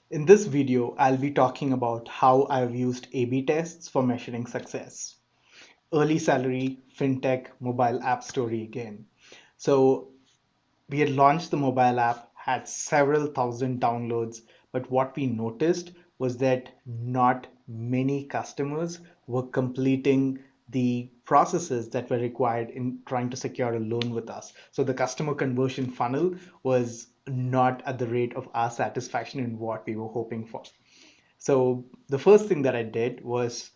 In this video, I'll be talking about how I've used A/B tests for measuring success. Early salary, fintech, mobile app story again. So we had launched the mobile app, had several thousand downloads, but what we noticed was that not many customers were completing the processes that were required in trying to secure a loan with us. So the customer conversion funnel was not at the rate of our satisfaction in what we were hoping for. So the first thing that I did was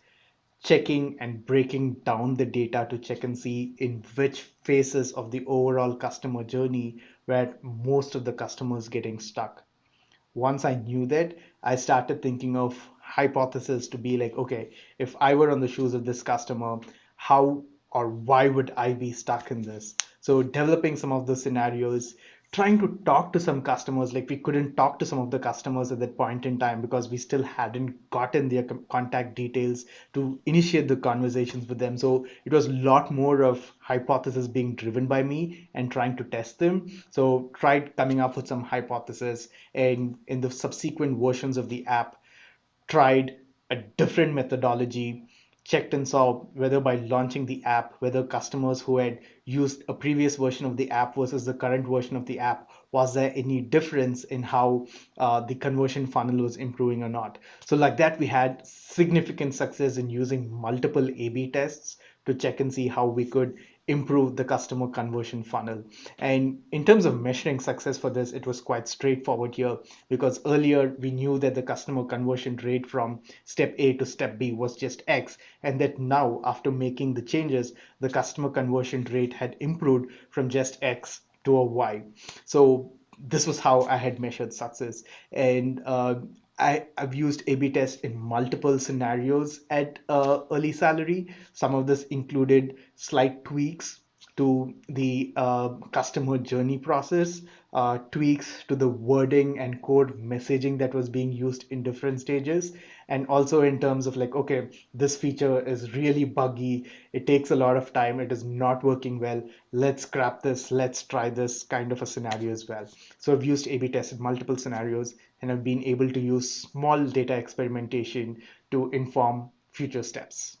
checking and breaking down the data to check and see in which phases of the overall customer journey were most of the customers getting stuck. Once I knew that, I started thinking of hypotheses to be like, okay, if I were on the shoes of this customer, how or why would I be stuck in this? So developing some of the scenarios, trying to talk to some customers, like we couldn't talk to some of the customers at that point in time because we still hadn't gotten their contact details to initiate the conversations with them. So it was a lot more of hypothesis being driven by me and trying to test them. So tried coming up with some hypothesis, and in the subsequent versions of the app tried a different methodology, checked and saw whether by launching the app, whether customers who had used a previous version of the app versus the current version of the app, was there any difference in how the conversion funnel was improving or not. So like that, we had significant success in using multiple A/B tests to check and see how we could improve the customer conversion funnel. And in terms of measuring success for this, it was quite straightforward here because earlier we knew that the customer conversion rate from step A to step B was just X, and that now, after making the changes, the customer conversion rate had improved from just X to a Y. So this was how I had measured success. And I've used A/B tests in multiple scenarios at early salary. Some of this included slight tweaks to the customer journey process, tweaks to the wording and code messaging that was being used in different stages, and also in terms of like, okay, this feature is really buggy, it takes a lot of time, it is not working well, let's scrap this, let's try this kind of a scenario as well. So I've used A/B tests in multiple scenarios, and I've been able to use small data experimentation to inform future steps.